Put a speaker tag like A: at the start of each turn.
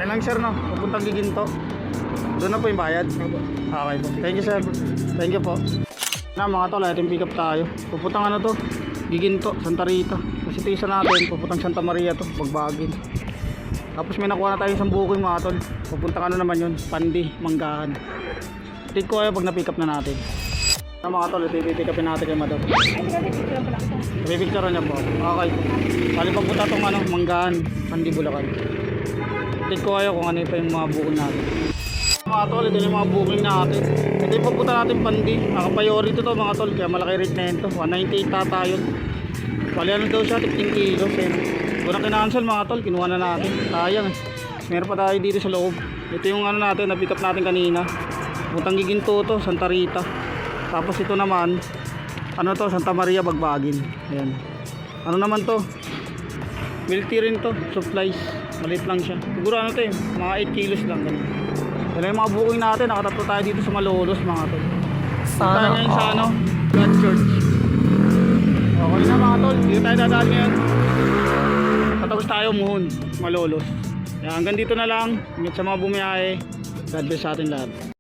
A: Okay lang sir no, papuntang Giginto. Doon na po yung bayad. Okay po. Thank you sir. Thank you po. Na mga tol, ito yung pick up tayo. Pupuntang ano to? Giginto, Santa Rita. Kasi ito isa natin, pupuntang Santa Maria to, Bagbagin. Tapos may nakuha na tayo isang bukoy mga tol. Pupuntang ano naman yun, Pandi, Manggahan. Tignan ko kayo pag na-pick up na natin. Na mga tol, ito i-pick upin natin kay Madam. Pipicture niya po. Okay. Bali papunta tong ano, Manggahan, Pandi, Bulacan. Tignan ko kayo kung ano pa yung mga bukoy natin. Mga tol, ito yung mga booking natin. Ito yung papunta natin Pandi. Naka-priority to mga tol, kaya malaki rate na ito. 198 tata yun. Bali ano daw siya, 15 kilos eh. Kung na kinancel mga tol, kinuha na natin. Sayang eh. Meron pa tayo dito sa loob. Ito yung ano natin, na-pick up natin kanina. Puntang Giginto to, Santa Rita. Tapos ito naman, ano to, Santa Maria, Bagbagin. Ayan. Ano naman to? Milty rin to, supplies. Maliit lang siya. Siguro ano to eh, mga 8 kilos lang. Ganun. Yan yung mga booking natin, nakatatlo tayo dito sa Malolos mga tol. Tayo ngayon sa ano, God Church. Okay na mga tol, dito tayo dadaan ngayon. Tatapos tayo Muhon, Malolos. Yan, hanggang dito na lang. Ingat sa mga bumiyahe. God bless sa atin lahat.